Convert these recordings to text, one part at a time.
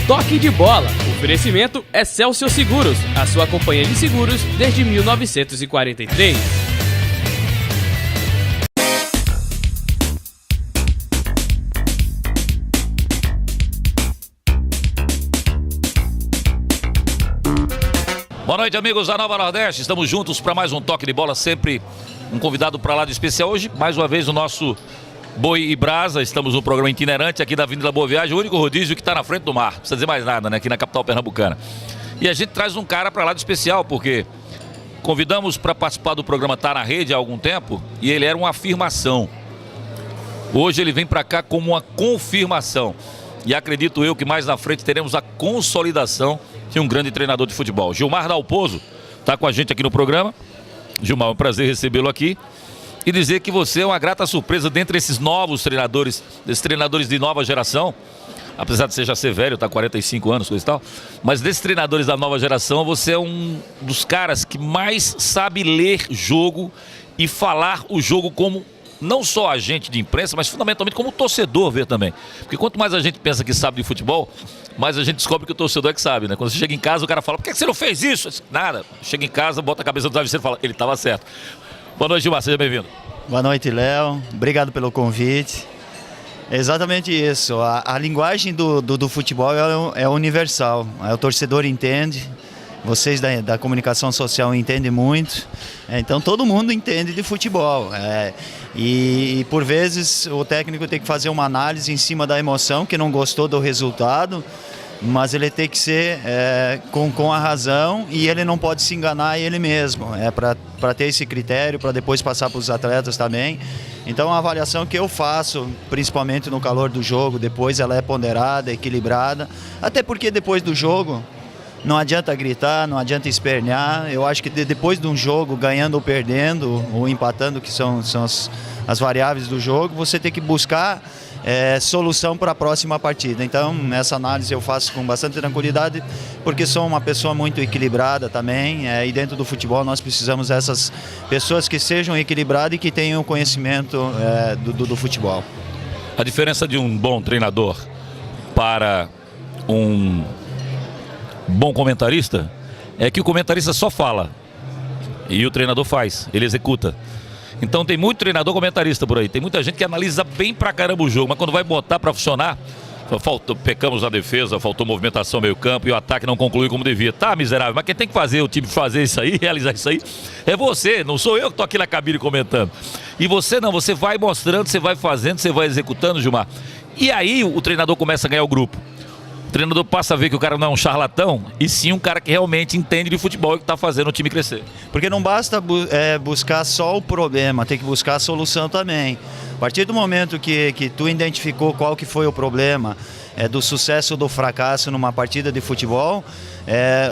Toque de bola. Oferecimento Excelsior Seguros, a sua companhia de seguros desde 1943. Boa noite, amigos da Nova Nordeste. Estamos juntos para mais um Toque de Bola, sempre um convidado para lá de especial. Hoje, mais uma vez, o nosso Boi e Brasa. Estamos no programa itinerante aqui da Avenida Boa Viagem, o único rodízio que está na frente do mar. Não precisa dizer mais nada, né? Aqui na capital pernambucana. E a gente traz um cara para lá de especial, porque convidamos para participar do programa Tá na Rede há algum tempo e ele era uma afirmação. Hoje ele vem para cá como uma confirmação. E acredito eu que mais na frente teremos a consolidação de um grande treinador de futebol. Gilmar Dalpozo está com a gente aqui no programa. Gilmar, é um prazer recebê-lo aqui. E dizer que você é uma grata surpresa dentre esses novos treinadores, desses treinadores de nova geração. Apesar de você já ser velho, tá 45 anos, coisa e tal. Mas desses treinadores da nova geração, você é um dos caras que mais sabe ler jogo e falar o jogo como não só agente de imprensa, mas fundamentalmente como torcedor ver também. Porque quanto mais a gente pensa que sabe de futebol, mais a gente descobre que o torcedor é que sabe, né? Quando você chega em casa, o cara fala, por que você não fez isso? Nada. Chega em casa, bota a cabeça no travesseiro e fala, ele estava certo. Boa noite, Gilmar, seja bem-vindo. Boa noite, Léo. Obrigado pelo convite. É exatamente isso. A linguagem do futebol é universal. O torcedor entende, vocês da comunicação social entendem muito. Então todo mundo entende de futebol. E por vezes o técnico tem que fazer uma análise em cima da emoção, que não gostou do resultado, mas ele tem que ser com a razão e ele não pode se enganar ele mesmo. Para ter esse critério, para depois passar para os atletas também. Então a avaliação que eu faço, principalmente no calor do jogo, depois ela é ponderada, equilibrada, até porque depois do jogo não adianta gritar, não adianta espernear. Eu acho que depois de um jogo, ganhando ou perdendo, ou empatando, que são as variáveis do jogo, você tem que buscar solução para a próxima partida. Então, essa análise eu faço com bastante tranquilidade, porque sou uma pessoa muito equilibrada também, e dentro do futebol nós precisamos dessas pessoas que sejam equilibradas e que tenham conhecimento do futebol. A diferença de um bom treinador para um bom comentarista é que o comentarista só fala e o treinador faz, ele executa. Então tem muito treinador comentarista por aí, tem muita gente que analisa bem pra caramba o jogo, mas quando vai botar pra funcionar, pecamos na defesa, faltou movimentação meio campo e o ataque não concluiu como devia. Tá, miserável, mas quem tem que fazer o time fazer isso aí, realizar isso aí, é você, não sou eu que tô aqui na cabine comentando. E você não, você vai mostrando, você vai fazendo, você vai executando, Gilmar. E aí o treinador começa a ganhar o grupo. O treinador passa a ver que o cara não é um charlatão, e sim um cara que realmente entende de futebol e que está fazendo o time crescer. Porque não basta buscar só o problema, tem que buscar a solução também. A partir do momento que tu identificou qual que foi o problema, do sucesso ou do fracasso numa partida de futebol,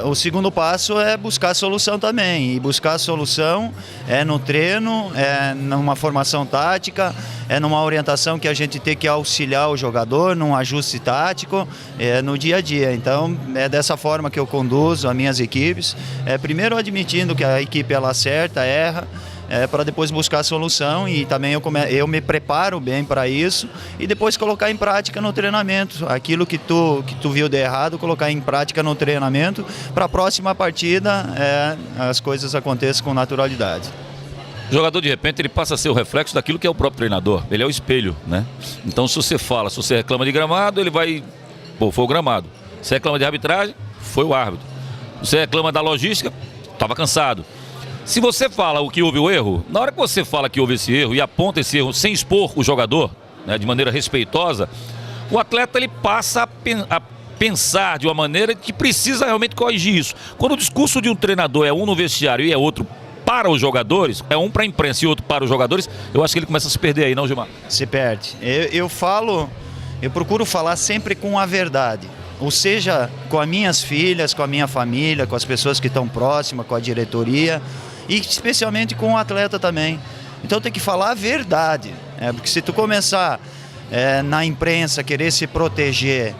o segundo passo é buscar a solução também. E buscar a solução no treino, numa formação tática, numa orientação que a gente tem que auxiliar o jogador, num ajuste tático, no dia a dia. Então, é dessa forma que eu conduzo as minhas equipes. Primeiro admitindo que a equipe ela acerta, erra, para depois buscar a solução, e também eu me preparo bem para isso e depois colocar em prática no treinamento. Aquilo que tu viu de errado, colocar em prática no treinamento, para a próxima partida as coisas aconteçam com naturalidade. O jogador, de repente, ele passa a ser o reflexo daquilo que é o próprio treinador. Ele é o espelho, né? Então, se você reclama de gramado, ele vai... Pô, foi o gramado. Se reclama de arbitragem, foi o árbitro. Você reclama da logística, estava cansado. Se você fala o que houve o erro, na hora que você fala que houve esse erro e aponta esse erro sem expor o jogador, né, de maneira respeitosa, o atleta ele passa a pensar de uma maneira que precisa realmente corrigir isso. Quando o discurso de um treinador é um no vestiário e é outro para os jogadores, é um para a imprensa e outro para os jogadores, eu acho que ele começa a se perder aí, não, Gilmar? Se perde. Eu procuro falar sempre com a verdade. Ou seja, com as minhas filhas, com a minha família, com as pessoas que estão próximas, com a diretoria e especialmente com o atleta também. Então tem que falar a verdade, porque se tu começar na imprensa querer se proteger,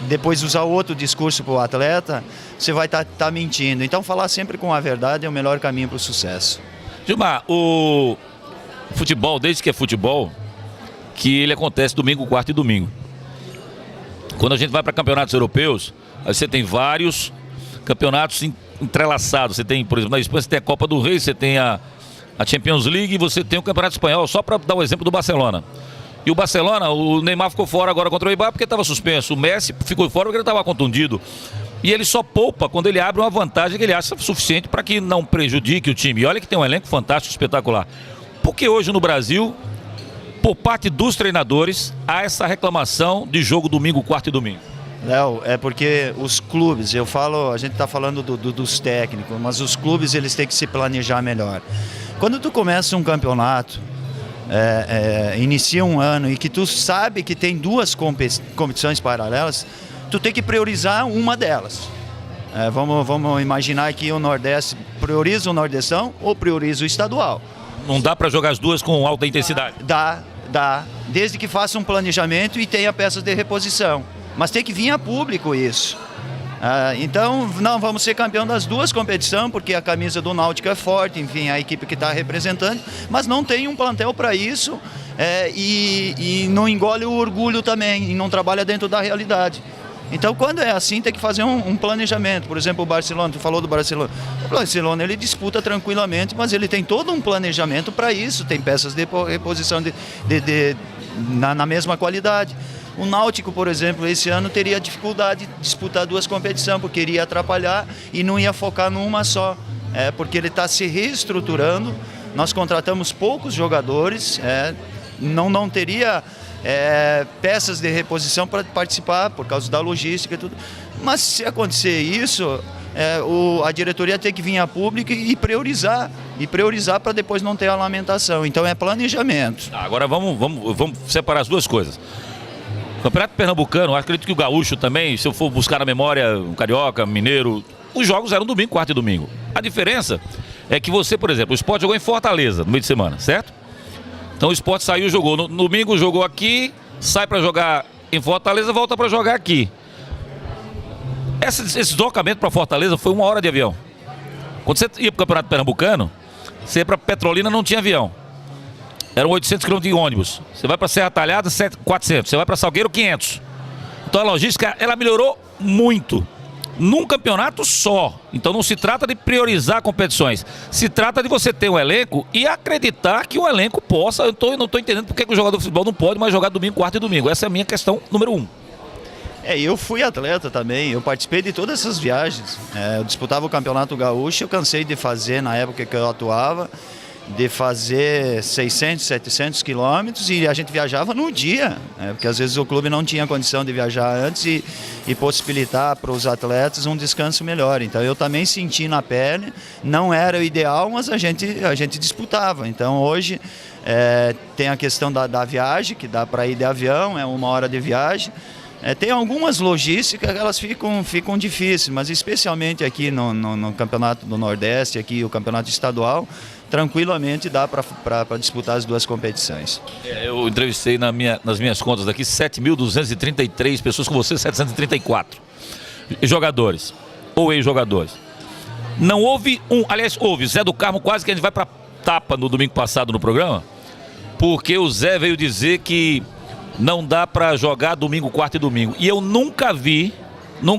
depois usar outro discurso para o atleta, você vai estar mentindo. Então falar sempre com a verdade é o melhor caminho para o sucesso. Gilmar, o futebol, desde que é futebol, que ele acontece domingo, quarta e domingo. Quando a gente vai para campeonatos europeus, aí você tem vários campeonatos entrelaçados. Você tem, por exemplo, na Espanha você tem a Copa do Rei, você tem a Champions League e você tem o Campeonato Espanhol, só para dar o exemplo do Barcelona. E o Barcelona, o Neymar ficou fora agora contra o Eibar porque estava suspenso. O Messi ficou fora porque ele estava contundido. E ele só poupa quando ele abre uma vantagem que ele acha suficiente para que não prejudique o time. E olha que tem um elenco fantástico, espetacular. Porque hoje no Brasil, por parte dos treinadores, há essa reclamação de jogo domingo, quarto e domingo. Léo, é porque os clubes, a gente está falando dos técnicos, mas os clubes eles têm que se planejar melhor. Quando tu começa um campeonato, inicia um ano e que tu sabe que tem duas competições paralelas, tu tem que priorizar uma delas. Vamos imaginar que o Nordeste prioriza o Nordestão ou prioriza o estadual. Não dá para jogar as duas com alta intensidade? Dá, desde que faça um planejamento e tenha peças de reposição. Mas tem que vir a público isso. Então, não, vamos ser campeão das duas competições, porque a camisa do Náutico é forte, enfim, a equipe que está representando, mas não tem um plantel para isso e não engole o orgulho também, e não trabalha dentro da realidade. Então, quando é assim, tem que fazer um planejamento. Por exemplo, o Barcelona, tu falou do Barcelona. O Barcelona, ele disputa tranquilamente, mas ele tem todo um planejamento para isso, tem peças de reposição na mesma qualidade. O Náutico, por exemplo, esse ano teria dificuldade de disputar duas competições, porque iria atrapalhar e não ia focar numa só. Porque ele está se reestruturando, nós contratamos poucos jogadores, não teria peças de reposição para participar, por causa da logística e tudo. Mas se acontecer isso, a diretoria tem que vir a público e priorizar para depois não ter a lamentação. Então é planejamento. Agora vamos separar as duas coisas. Campeonato Pernambucano, acredito que o Gaúcho também, se eu for buscar na memória, o Carioca, Mineiro, os jogos eram domingo, quarto e domingo. A diferença é que você, por exemplo, o Sport jogou em Fortaleza no meio de semana, certo? Então o Sport saiu e jogou. No domingo jogou aqui, sai para jogar em Fortaleza, volta para jogar aqui. Esse deslocamento para Fortaleza foi 1 hora de avião. Quando você ia para o Campeonato Pernambucano, você ia para Petrolina, não tinha avião. Eram 800 km de ônibus. Você vai para Serra Talhada, 400. Você vai para Salgueiro, 500. Então a logística, ela melhorou muito. Num campeonato só. Então não se trata de priorizar competições. Se trata de você ter um elenco e acreditar que o elenco possa. Eu não estou entendendo porque que o jogador de futebol não pode mais jogar domingo, quarto e domingo. Essa é a minha questão número 1. Eu fui atleta também, eu participei de todas essas viagens. Eu disputava o Campeonato Gaúcho, eu cansei de fazer na época que eu atuava, de fazer 600, 700 quilômetros e a gente viajava no dia, porque às vezes o clube não tinha condição de viajar antes e possibilitar para os atletas um descanso melhor. Então eu também senti na pele, não era o ideal, mas a gente disputava. Então hoje tem a questão da viagem, que dá para ir de avião, 1 hora de viagem. Tem algumas logísticas que elas ficam difíceis, mas especialmente aqui no Campeonato do Nordeste, aqui o Campeonato Estadual, tranquilamente dá para disputar as duas competições. Eu entrevistei nas minhas contas aqui 7.233 pessoas, com você 734 jogadores ou ex-jogadores. Não houve aliás, houve, Zé do Carmo quase que a gente vai para tapa no domingo passado no programa, porque o Zé veio dizer que não dá para jogar domingo, quarto e domingo. E eu nunca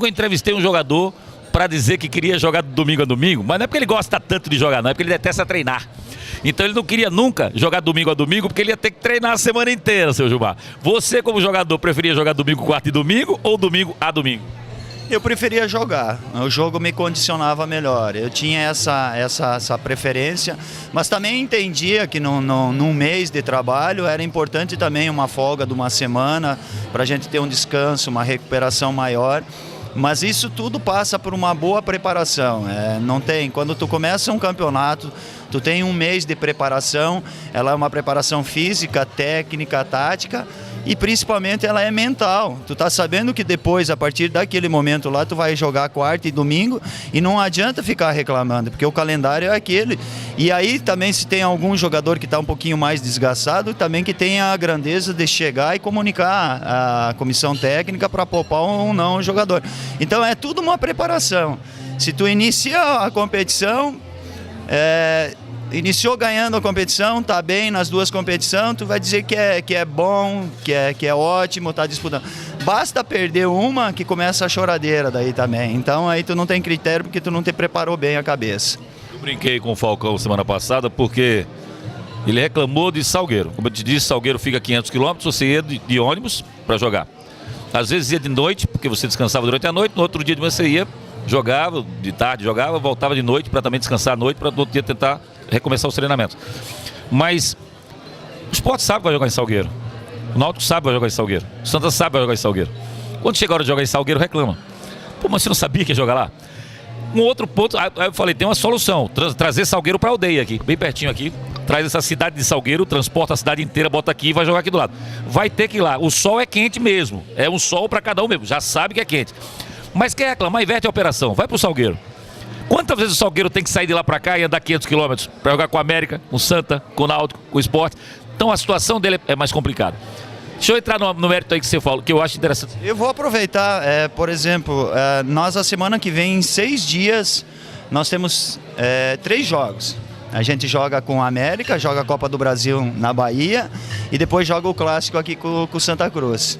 entrevistei um jogador para dizer que queria jogar de domingo a domingo, mas não é porque ele gosta tanto de jogar, não, é porque ele detesta treinar. Então ele não queria nunca jogar domingo a domingo, porque ele ia ter que treinar a semana inteira, seu Gilmar. Você, como jogador, preferia jogar domingo, quarto e domingo ou domingo a domingo? Eu preferia jogar, o jogo me condicionava melhor, eu tinha essa preferência, mas também entendia que num mês de trabalho era importante também uma folga de uma semana, para a gente ter um descanso, uma recuperação maior, mas isso tudo passa por uma boa preparação. Quando tu começa um campeonato, tu tem um mês de preparação, ela é uma preparação física, técnica, tática, e principalmente ela é mental. Tu tá sabendo que depois, a partir daquele momento lá, tu vai jogar quarta e domingo e não adianta ficar reclamando, porque o calendário é aquele. E aí também, se tem algum jogador que está um pouquinho mais desgastado, também que tenha a grandeza de chegar e comunicar a comissão técnica para poupar ou não o jogador. Então é tudo uma preparação. Se tu inicia a competição, iniciou ganhando a competição, tá bem nas duas competições, tu vai dizer que é bom, que é ótimo, tá disputando. Basta perder uma que começa a choradeira daí também. Então aí tu não tem critério porque tu não te preparou bem a cabeça. Eu brinquei com o Falcão semana passada porque ele reclamou de Salgueiro. Como eu te disse, Salgueiro fica a 500 quilômetros, você ia de ônibus para jogar. Às vezes ia de noite, porque você descansava durante a noite, no outro dia de manhã você ia, jogava, de tarde jogava, voltava de noite para também descansar à noite, para no outro dia tentar recomeçar os treinamentos. Mas o Sport sabe que vai jogar em Salgueiro. O Náutico sabe que vai jogar em Salgueiro. O Santa sabe que vai jogar em Salgueiro. Quando chega a hora de jogar em Salgueiro, reclama. Pô, mas você não sabia que ia jogar lá? Um outro ponto, aí eu falei, tem uma solução. Trazer Salgueiro para a aldeia aqui, bem pertinho aqui. Traz essa cidade de Salgueiro, transporta a cidade inteira, bota aqui e vai jogar aqui do lado. Vai ter que ir lá. O sol é quente mesmo. É um sol para cada um mesmo. Já sabe que é quente. Mas quer reclamar, inverte a operação. Vai pro Salgueiro. Quantas vezes o Salgueiro tem que sair de lá para cá e andar 500 quilômetros para jogar com o América, com o Santa, com o Náutico, com o Sport? Então a situação dele é mais complicada. Deixa eu entrar no mérito aí que você falou, que eu acho interessante. Eu vou aproveitar, por exemplo, nós a semana que vem, em 6 dias, nós temos 3 jogos. A gente joga com a América, joga a Copa do Brasil na Bahia e depois joga o Clássico aqui com o Santa Cruz.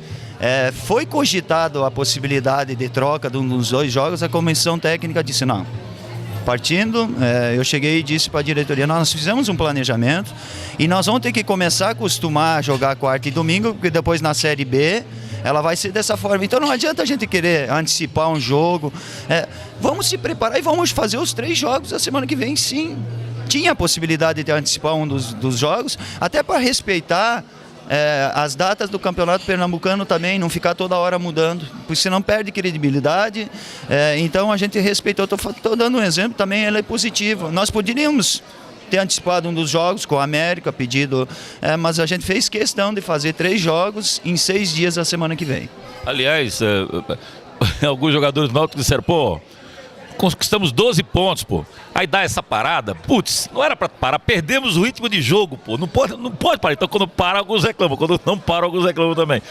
Foi cogitado a possibilidade de troca de um dos 2 jogos, a comissão técnica disse não. Partindo, eu cheguei e disse para a diretoria, nós fizemos um planejamento e nós vamos ter que começar a acostumar a jogar quarta e domingo, porque depois na Série B ela vai ser dessa forma. Então não adianta a gente querer antecipar um jogo. Vamos se preparar e vamos fazer os 3 jogos a semana que vem, sim. Tinha a possibilidade de antecipar um dos jogos, até para respeitar as datas do Campeonato Pernambucano também, não ficar toda hora mudando, porque senão perde credibilidade. Então a gente respeitou, estou dando um exemplo também, ele é positivo. Nós poderíamos ter antecipado um dos jogos com a América, pedido, mas a gente fez questão de fazer 3 jogos em 6 dias a semana que vem. Aliás, alguns jogadores do Náutico disseram, pô, conquistamos 12 pontos, pô. Aí dá essa parada, putz, não era pra parar, perdemos o ritmo de jogo, pô. Não pode parar. Então quando para, alguns reclamam. Quando não para, alguns reclamam também.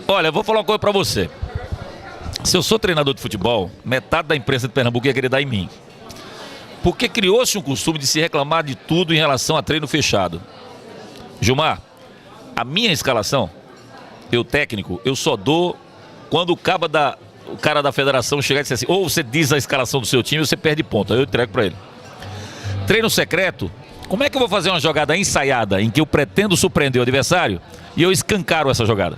Olha, eu vou falar uma coisa pra você. Se eu sou treinador de futebol, metade da imprensa de Pernambuco ia querer dar em mim. Porque criou-se um costume de se reclamar de tudo em relação a treino fechado. Gilmar, a minha escalação, eu técnico, eu só dou quando o cara da federação chegar e dizer assim, ou você diz a escalação do seu time ou você perde ponto, aí eu entrego pra ele. Treino secreto, como é que eu vou fazer uma jogada ensaiada em que eu pretendo surpreender o adversário e eu escancaro essa jogada?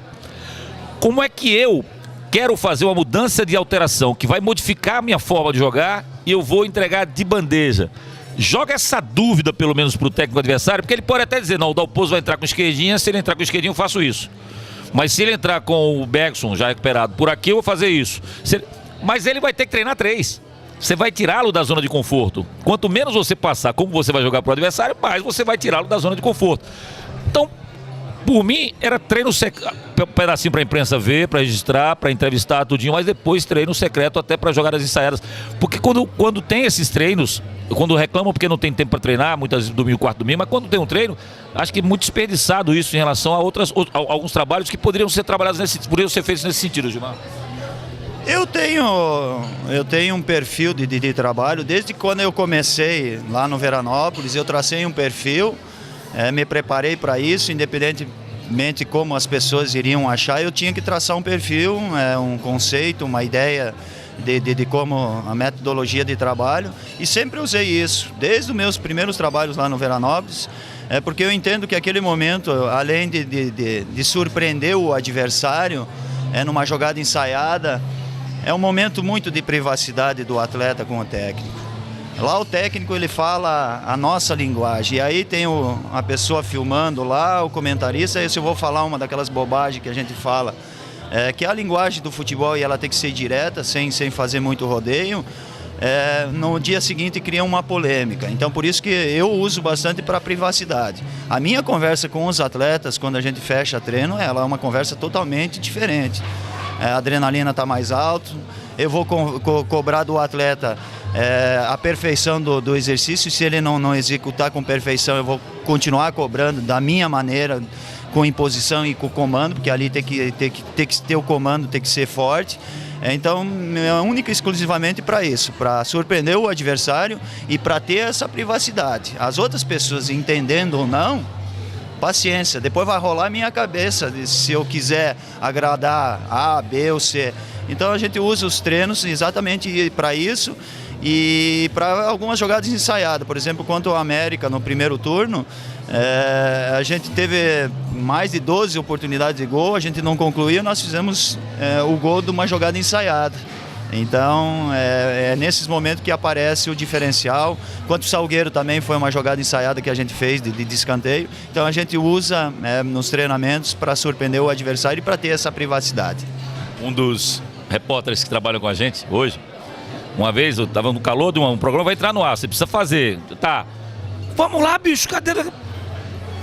Como é que eu quero fazer uma mudança de alteração que vai modificar a minha forma de jogar e eu vou entregar de bandeja? Joga essa dúvida pelo menos pro técnico adversário, porque ele pode até dizer, não, o Dalpozo vai entrar com esquerdinha, se ele entrar com esquerdinha eu faço isso. Mas se ele entrar com o Bergson já recuperado por aqui, eu vou fazer isso. Mas ele vai ter que treinar 3. Você vai tirá-lo da zona de conforto. Quanto menos você passar como você vai jogar para o adversário, mais você vai tirá-lo da zona de conforto. Então, por mim, era treino secreto, pedacinho para a imprensa ver, para registrar, para entrevistar tudinho, mas depois treino secreto até para jogadas ensaiadas. Porque quando tem esses treinos, quando reclamam porque não tem tempo para treinar, muitas vezes domingo, quarto domingo, mas quando tem um treino, acho que é muito desperdiçado isso em relação a alguns trabalhos que poderiam ser trabalhados poderiam ser feitos nesse sentido, Gilmar. Eu tenho um perfil de trabalho, desde quando eu comecei lá no Veranópolis, eu tracei um perfil, me preparei para isso, independentemente como as pessoas iriam achar, eu tinha que traçar um perfil, um conceito, uma ideia de como a metodologia de trabalho, e sempre usei isso, desde os meus primeiros trabalhos lá no Veranópolis, porque eu entendo que aquele momento, além de surpreender o adversário, numa jogada ensaiada, é um momento muito de privacidade do atleta com o técnico. Lá o técnico ele fala a nossa linguagem, e aí tem a pessoa filmando lá, o comentarista, aí se eu vou falar uma daquelas bobagens que a gente fala, que é a linguagem do futebol e ela tem que ser direta, sem fazer muito rodeio, no dia seguinte cria uma polêmica. Então por isso que eu uso bastante para privacidade. A minha conversa com os atletas, quando a gente fecha treino, ela é uma conversa totalmente diferente. A adrenalina está mais alta, eu vou cobrar do atleta a perfeição do exercício. Se ele não executar com perfeição, eu vou continuar cobrando da minha maneira, com imposição e com comando, porque ali tem que ter o comando, tem que ser forte. Então, é única e exclusivamente para isso, para surpreender o adversário e para ter essa privacidade. As outras pessoas, entendendo ou não, paciência, depois vai rolar a minha cabeça se eu quiser agradar A, B ou C. Então a gente usa os treinos exatamente para isso e para algumas jogadas ensaiadas. Por exemplo, contra o América no primeiro turno, a gente teve mais de 12 oportunidades de gol, a gente não concluiu, nós fizemos o gol de uma jogada ensaiada. Então, é nesses momentos que aparece o diferencial. Quanto o Salgueiro também foi uma jogada ensaiada que a gente fez de escanteio. Então, a gente usa nos treinamentos para surpreender o adversário e para ter essa privacidade. Um dos repórteres que trabalham com a gente hoje, uma vez eu estava no calor de um programa, vai entrar no ar, você precisa fazer. Tá, vamos lá, bicho, cadê?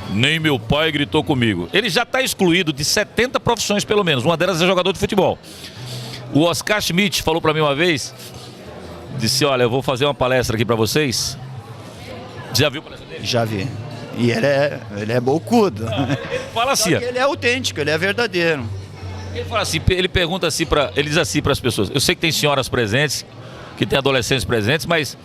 Nem meu pai gritou comigo. Ele já está excluído de 70 profissões, pelo menos. Uma delas é jogador de futebol. O Oscar Schmidt falou para mim uma vez, disse, olha, eu vou fazer uma palestra aqui para vocês. Já viu a palestra dele? Já vi. E ele é bocudo. Ele fala assim. Ele é autêntico, ele é verdadeiro. Ele fala assim, ele pergunta assim, ele diz assim para as pessoas, eu sei que tem senhoras presentes, que tem adolescentes presentes, mas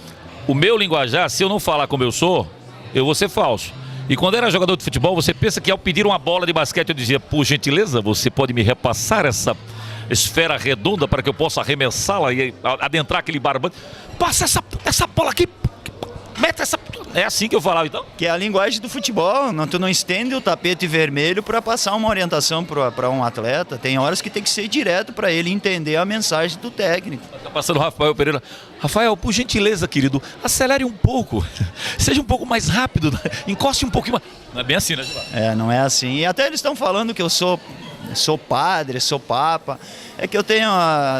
o meu linguajar, se eu não falar como eu sou, eu vou ser falso. E quando era jogador de futebol, você pensa que ao pedir uma bola de basquete, eu dizia, por gentileza, você pode me repassar essa esfera redonda para que eu possa arremessá-la e adentrar aquele barbante. Passa essa bola aqui, mete essa... É assim que eu falava, então? Que é a linguagem do futebol, tu não estende o tapete vermelho para passar uma orientação para um atleta. Tem horas que tem que ser direto para ele entender a mensagem do técnico. Tá passando o Rafael Pereira. Rafael, por gentileza, querido, acelere um pouco, seja um pouco mais rápido, encoste um pouquinho mais. Não é bem assim, né, Gilmar? Não é assim. E até eles estão falando que eu sou padre, sou papa. É que eu tenho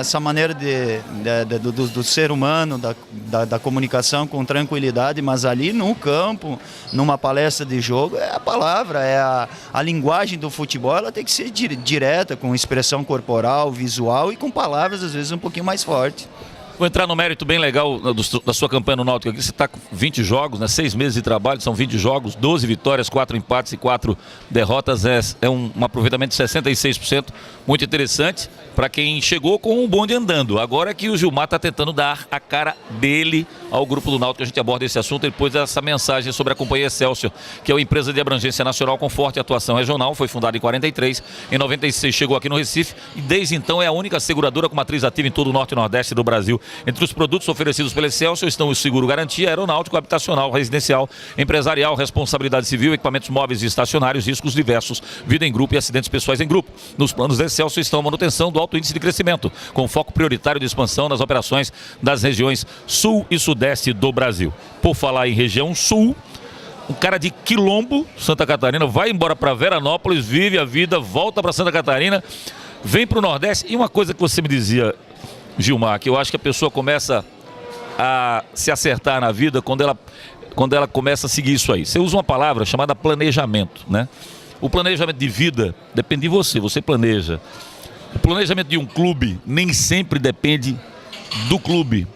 essa maneira do ser humano, da comunicação com tranquilidade, mas ali no campo, numa palestra de jogo, é a palavra, é a linguagem do futebol, ela tem que ser direta, com expressão corporal, visual e com palavras às vezes um pouquinho mais fortes. Vou entrar no mérito bem legal da sua campanha no Náutico aqui. Você está com 20 jogos, né? 6 meses de trabalho, são 20 jogos, 12 vitórias, 4 empates e 4 derrotas. É um aproveitamento de 66%, muito interessante para quem chegou com o bonde andando. Agora é que o Gilmar está tentando dar a cara dele ao grupo do Náutico. A gente aborda esse assunto depois dessa mensagem sobre a Companhia Excelsior, que é uma empresa de abrangência nacional com forte atuação regional. Foi fundada em 43, em 96 chegou aqui no Recife e desde então é a única seguradora com matriz ativa em todo o Norte e Nordeste do Brasil. Entre os produtos oferecidos pela Excelsior estão o seguro garantia, aeronáutico, habitacional, residencial, empresarial, responsabilidade civil, equipamentos móveis e estacionários, riscos diversos, vida em grupo e acidentes pessoais em grupo. Nos planos da Excelsior estão a manutenção do alto índice de crescimento, com foco prioritário de expansão nas operações das regiões Sul e Sudeste do Brasil. Por falar em região Sul, um cara de Quilombo, Santa Catarina, vai embora para Veranópolis, vive a vida, volta para Santa Catarina, vem para o Nordeste. E uma coisa que você me dizia, Gilmar, que eu acho que a pessoa começa a se acertar na vida quando ela começa a seguir isso aí. Você usa uma palavra chamada planejamento, né? O planejamento de vida depende de você, você planeja. O planejamento de um clube nem sempre depende do clube.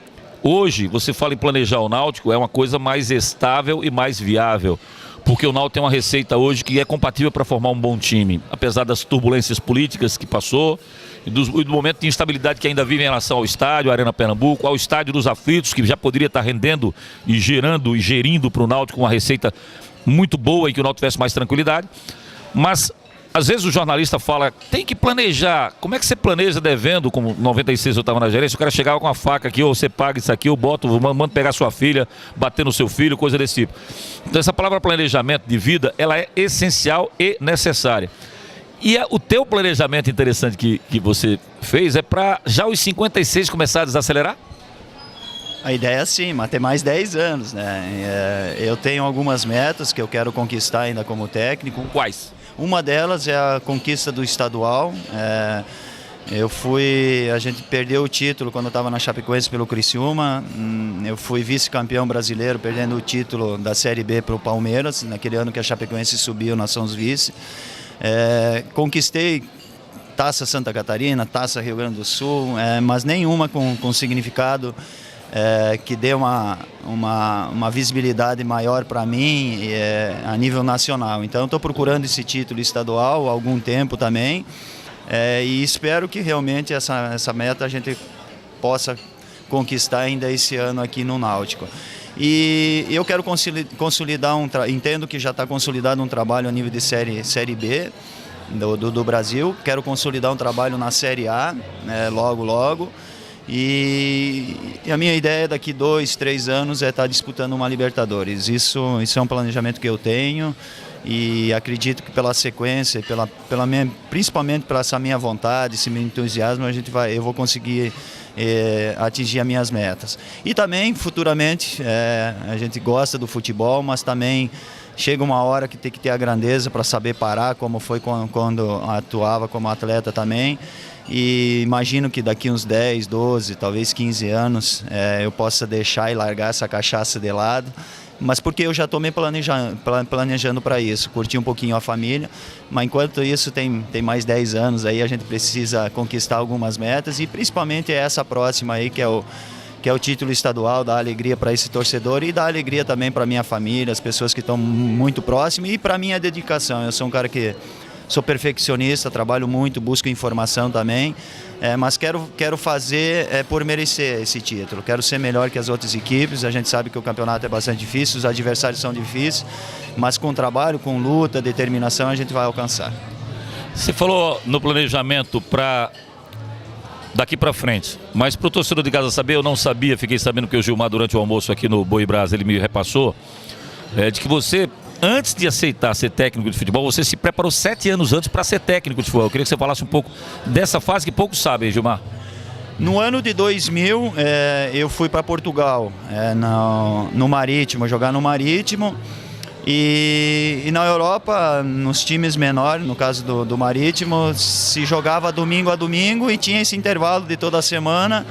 Hoje, você fala em planejar o Náutico, é uma coisa mais estável e mais viável. Porque o Náutico tem uma receita hoje que é compatível para formar um bom time. Apesar das turbulências políticas que passou e do momento de instabilidade que ainda vive em relação ao estádio, a Arena Pernambuco, ao estádio dos aflitos, que já poderia estar rendendo e gerando e gerindo para o Náutico uma receita muito boa e que o Náutico tivesse mais tranquilidade. Mas às vezes o jornalista fala, tem que planejar. Como é que você planeja devendo? Como em 96 eu estava na gerência, o cara chegava com a faca aqui, ou você paga isso aqui, eu mando pegar sua filha, bater no seu filho, coisa desse tipo. Então essa palavra planejamento de vida, ela é essencial e necessária. E o teu planejamento interessante que você fez é para já os 56 começar a desacelerar? A ideia é sim, mas tem mais 10 anos, né? Eu tenho algumas metas que eu quero conquistar ainda como técnico. Quais? Uma delas é a conquista do estadual. A gente perdeu o título quando eu estava na Chapecoense pelo Criciúma. Eu fui vice-campeão brasileiro, perdendo o título da Série B para o Palmeiras, naquele ano que a Chapecoense subiu, nós somos vice. Conquistei Taça Santa Catarina, Taça Rio Grande do Sul, mas nenhuma com significado que dê uma visibilidade maior para mim a nível nacional. Então, estou procurando esse título estadual há algum tempo também, e espero que realmente essa meta a gente possa conquistar ainda esse ano aqui no Náutico. E eu quero consolidar entendo que já está consolidado um trabalho a nível de série B do Brasil, quero consolidar um trabalho na Série A, logo. E a minha ideia daqui 2, 3 anos é estar disputando uma Libertadores. Isso é um planejamento que eu tenho e acredito que pela sequência, principalmente pela essa minha vontade, esse meu entusiasmo, eu vou conseguir atingir as minhas metas. E também, futuramente, a gente gosta do futebol, mas também chega uma hora que tem que ter a grandeza para saber parar, como foi quando atuava como atleta também. E imagino que daqui uns 10, 12, talvez 15 anos eu possa deixar e largar essa cachaça de lado, mas porque eu já estou me planejando para isso, curtir um pouquinho a família, mas enquanto isso tem mais 10 anos aí, a gente precisa conquistar algumas metas e principalmente essa próxima aí que é o título estadual, dá alegria para esse torcedor e dá alegria também para minha família, as pessoas que estão muito próximas e para minha dedicação. Eu sou um cara que sou perfeccionista, trabalho muito, busco informação também, mas quero fazer por merecer esse título. Quero ser melhor que as outras equipes. A gente sabe que o campeonato é bastante difícil, os adversários são difíceis, mas com trabalho, com luta, determinação, a gente vai alcançar. Você falou no planejamento para daqui para frente, mas para o torcedor de casa saber, eu não sabia, fiquei sabendo que o Gilmar, durante o almoço aqui no Boi Brasa, ele me repassou, de que você, antes de aceitar ser técnico de futebol, você se preparou 7 anos antes para ser técnico de futebol. Eu queria que você falasse um pouco dessa fase que poucos sabem, Gilmar. No ano de 2000, eu fui para Portugal, no Marítimo, jogar no Marítimo. E na Europa, nos times menores, no caso do Marítimo, se jogava domingo a domingo e tinha esse intervalo de toda semana,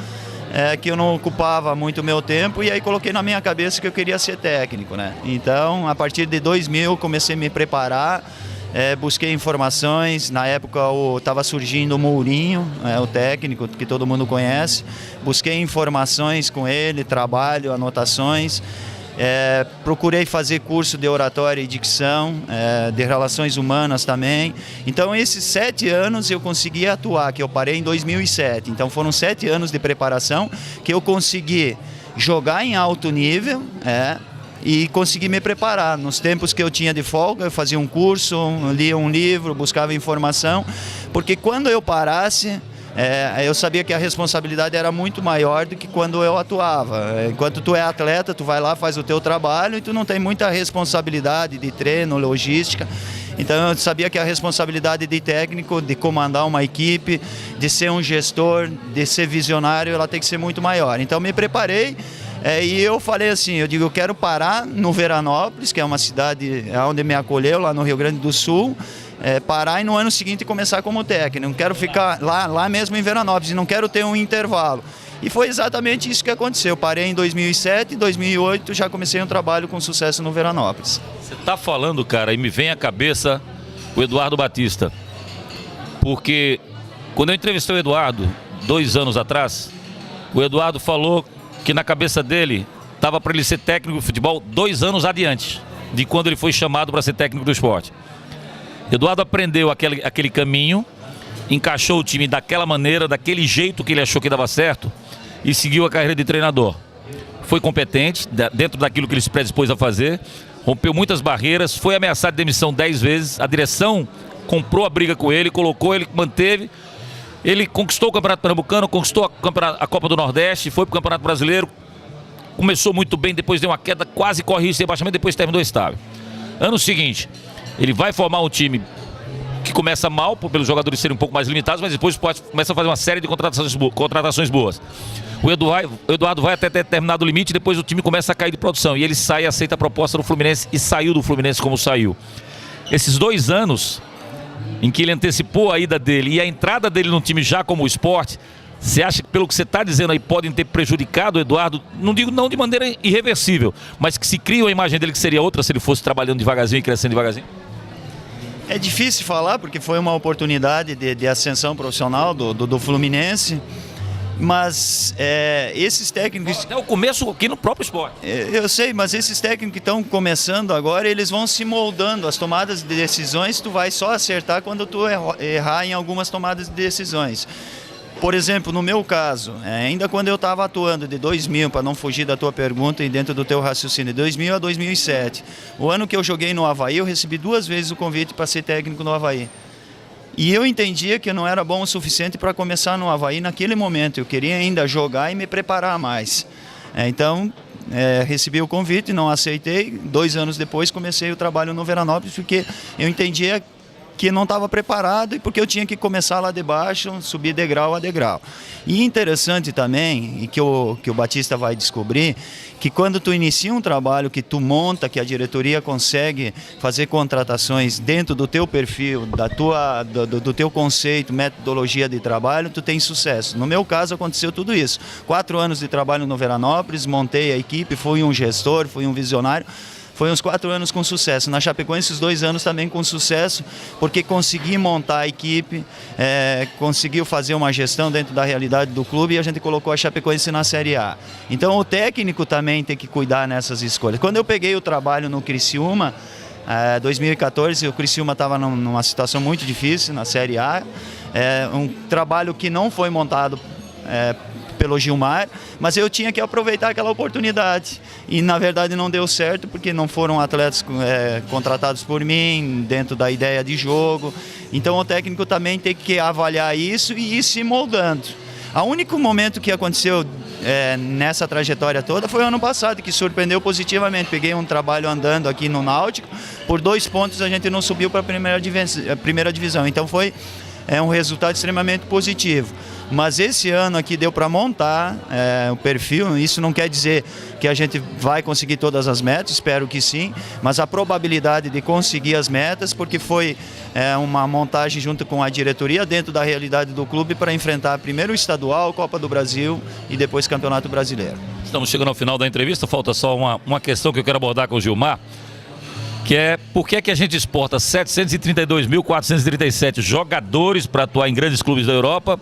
que eu não ocupava muito meu tempo, e aí coloquei na minha cabeça que eu queria ser técnico, né? Então, a partir de 2000, comecei a me preparar, busquei informações. Na época estava surgindo o Mourinho, o técnico que todo mundo conhece. Busquei informações com ele, trabalho, anotações. Procurei fazer curso de oratória e dicção, de relações humanas também. Então, esses 7 anos eu consegui atuar, que eu parei em 2007. Então, foram 7 anos de preparação que eu consegui jogar em alto nível, e consegui me preparar. Nos tempos que eu tinha de folga, eu fazia um curso, lia um livro, buscava informação, porque quando eu parasse, eu sabia que a responsabilidade era muito maior do que quando eu atuava. Enquanto tu é atleta, tu vai lá, faz o teu trabalho e tu não tem muita responsabilidade de treino, logística. Então eu sabia que a responsabilidade de técnico, de comandar uma equipe, de ser um gestor, de ser visionário, ela tem que ser muito maior. Então me preparei, e eu falei assim, eu quero parar no Veranópolis, que é uma cidade onde me acolheu, lá no Rio Grande do Sul, parar e no ano seguinte começar como técnico. Não quero ficar lá mesmo em Veranópolis, não quero ter um intervalo. E foi exatamente isso que aconteceu. Eu parei em 2007, em 2008 já comecei um trabalho com sucesso no Veranópolis. Você está falando, cara, e me vem à cabeça o Eduardo Batista. Porque quando eu entrevistei o Eduardo, 2 anos atrás, o Eduardo falou que na cabeça dele estava para ele ser técnico de futebol 2 anos adiante de quando ele foi chamado para ser técnico do esporte. Eduardo aprendeu aquele caminho, encaixou o time daquela maneira, daquele jeito que ele achou que dava certo e seguiu a carreira de treinador. Foi competente, dentro daquilo que ele se predispôs a fazer, rompeu muitas barreiras, foi ameaçado de demissão 10 vezes, a direção comprou a briga com ele, colocou ele, manteve. Ele conquistou o Campeonato Pernambucano, conquistou a Copa do Nordeste, foi para o Campeonato Brasileiro, começou muito bem, depois deu uma queda, quase corre risco de rebaixamento, depois terminou estável. Ano seguinte, ele vai formar um time que começa mal, pelos jogadores serem um pouco mais limitados, mas depois começa a fazer uma série de contratações boas. O Eduardo vai até determinado limite, depois o time começa a cair de produção. E ele sai e aceita a proposta do Fluminense e saiu do Fluminense como saiu. Esses 2 anos em que ele antecipou a ida dele e a entrada dele no time já como o Sport, você acha que, pelo que você está dizendo aí, podem ter prejudicado o Eduardo? Não digo não de maneira irreversível, mas que se cria uma imagem dele que seria outra se ele fosse trabalhando devagarzinho e crescendo devagarzinho? É difícil falar porque foi uma oportunidade de ascensão profissional do Fluminense. Mas esses técnicos... Até o começo aqui no próprio esporte. Eu sei, mas esses técnicos que estão começando agora, eles vão se moldando. As tomadas de decisões, tu vai só acertar quando tu errar em algumas tomadas de decisões. Por exemplo, no meu caso, ainda quando eu estava atuando de 2000, para não fugir da tua pergunta e dentro do teu raciocínio, de 2000 a 2007, o ano que eu joguei no Avaí, eu recebi 2 vezes o convite para ser técnico no Avaí. E eu entendia que eu não era bom o suficiente para começar no Avaí naquele momento. Eu queria ainda jogar e me preparar mais. Então, recebi o convite, não aceitei. 2 anos depois, comecei o trabalho no Veranópolis, porque eu entendia que não estava preparado e porque eu tinha que começar lá de baixo, subir degrau a degrau. E interessante também, e que o Batista vai descobrir, que quando tu inicia um trabalho que tu monta, que a diretoria consegue fazer contratações dentro do teu perfil, do teu conceito, metodologia de trabalho, tu tem sucesso. No meu caso aconteceu tudo isso. 4 anos de trabalho no Veranópolis, montei a equipe, fui um gestor, fui um visionário. Foi uns 4 anos com sucesso. Na Chapecoense, esses 2 anos também com sucesso, porque consegui montar a equipe, conseguiu fazer uma gestão dentro da realidade do clube e a gente colocou a Chapecoense na Série A. Então o técnico também tem que cuidar nessas escolhas. Quando eu peguei o trabalho no Criciúma, 2014, o Criciúma estava numa situação muito difícil na Série A, um trabalho que não foi montado pelo Gilmar, mas eu tinha que aproveitar aquela oportunidade e na verdade não deu certo porque não foram atletas contratados por mim dentro da ideia de jogo. Então o técnico também tem que avaliar isso e ir se moldando. O único momento que aconteceu nessa trajetória toda foi o ano passado, que surpreendeu positivamente. Peguei um trabalho andando aqui no Náutico, por 2 pontos a gente não subiu para a primeira divisão, então foi um resultado extremamente positivo. Mas esse ano aqui deu para montar o perfil. Isso não quer dizer que a gente vai conseguir todas as metas, espero que sim, mas a probabilidade de conseguir as metas, porque foi uma montagem junto com a diretoria dentro da realidade do clube para enfrentar primeiro o estadual, Copa do Brasil e depois Campeonato Brasileiro. Estamos chegando ao final da entrevista, falta só uma questão que eu quero abordar com o Gilmar, que é por que a gente exporta 732.437 jogadores para atuar em grandes clubes da Europa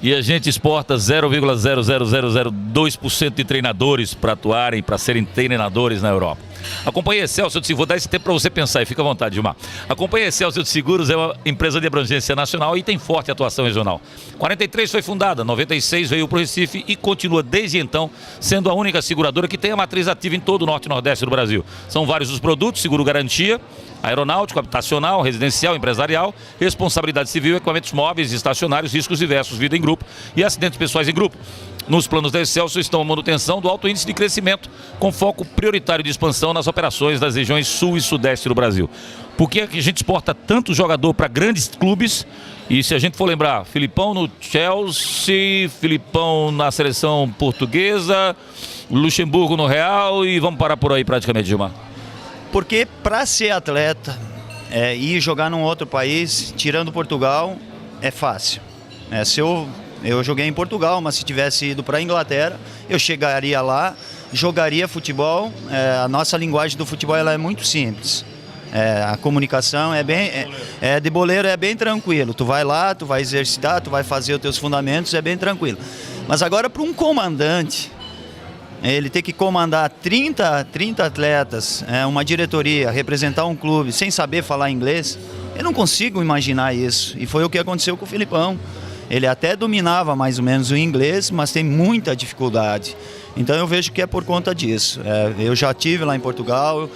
e a gente exporta 0,00002% de treinadores para atuarem, para serem treinadores na Europa. A Companhia Excelsior de Seguros, vou dar esse tempo para você pensar e fica à vontade, Gilmar. A Companhia Excelsior de Seguros é uma empresa de abrangência nacional e tem forte atuação regional. 43 foi fundada, 96 veio para o Recife e continua desde então sendo a única seguradora que tem a matriz ativa em todo o norte e nordeste do Brasil. São vários os produtos: seguro garantia, aeronáutico, habitacional, residencial, empresarial, responsabilidade civil, equipamentos móveis, estacionários, riscos diversos, vida em grupo e acidentes pessoais em grupo. Nos planos da Excelsior estão a manutenção do alto índice de crescimento, com foco prioritário de expansão nas operações das regiões sul e sudeste do Brasil. Por que a gente exporta tanto jogador para grandes clubes? E se a gente for lembrar, Filipão no Chelsea, Filipão na seleção portuguesa, Luxemburgo no Real e vamos parar por aí praticamente, Gilmar. Porque para ser atleta e jogar num outro país, tirando Portugal, é fácil. Se eu joguei em Portugal, mas se tivesse ido para a Inglaterra, eu chegaria lá, jogaria futebol. A nossa linguagem do futebol ela é muito simples. A comunicação de boleiro é bem tranquilo. Tu vai lá, tu vai exercitar, tu vai fazer os teus fundamentos, é bem tranquilo. Mas agora para um comandante, ele ter que comandar 30 atletas, uma diretoria, representar um clube sem saber falar inglês, eu não consigo imaginar isso. E foi o que aconteceu com o Filipão. Ele até dominava mais ou menos o inglês, mas tem muita dificuldade. Então eu vejo que é por conta disso. Eu já estive lá em Portugal,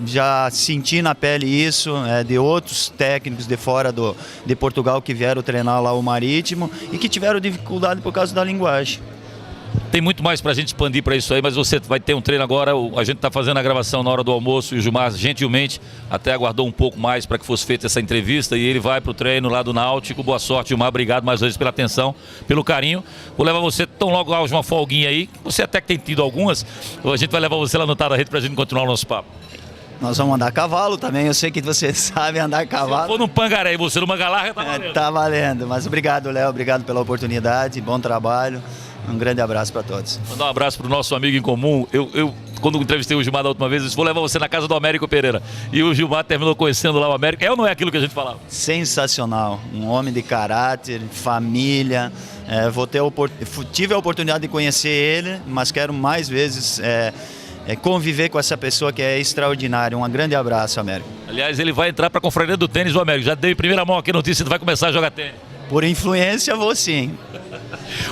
já senti na pele isso, de outros técnicos de fora de Portugal que vieram treinar lá o Marítimo e que tiveram dificuldade por causa da linguagem. Tem muito mais para a gente expandir para isso aí, mas você vai ter um treino agora. A gente está fazendo a gravação na hora do almoço e o Gilmar gentilmente até aguardou um pouco mais para que fosse feita essa entrevista e ele vai para o treino lá do Náutico. Boa sorte, Gilmar. Obrigado mais uma vez pela atenção, pelo carinho. Vou levar você tão logo hoje uma folguinha aí. Você até que tem tido algumas. A gente vai levar você lá no Tá da Rede para a gente continuar o nosso papo. Nós vamos andar a cavalo também, eu sei que você sabe andar a cavalo. Se for no Pangaré e você no Mangalarga, tá valendo. Tá valendo, mas obrigado, Léo, obrigado pela oportunidade, bom trabalho. Um grande abraço para todos. Mandar um abraço para o nosso amigo em comum. Eu quando entrevistei o Gilmar da última vez, eu disse, vou levar você na casa do Américo Pereira. E o Gilmar terminou conhecendo lá o Américo. É ou não é aquilo que a gente falava? Sensacional. Um homem de caráter, família, Tive a oportunidade de conhecer ele, mas quero mais vezes conviver com essa pessoa que é extraordinária. Um grande abraço, Américo. Aliás, ele vai entrar para a Confraria do Tênis do Américo. Já dei em primeira mão aqui a notícia que vai começar a jogar tênis. Por influência, vou sim.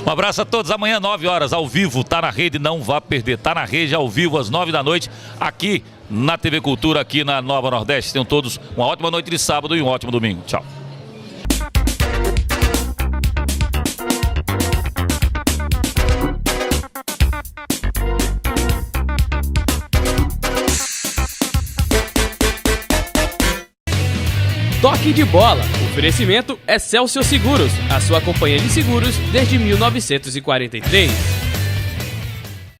Um abraço a todos. Amanhã, 9 horas, ao vivo, tá na rede, não vá perder. Tá na rede, ao vivo, às 9 da noite, aqui na TV Cultura, aqui na Nova Nordeste. Tenham todos uma ótima noite de sábado e um ótimo domingo. Tchau. Toque de bola. Oferecimento Excelsior Seguros, a sua companhia de seguros desde 1943.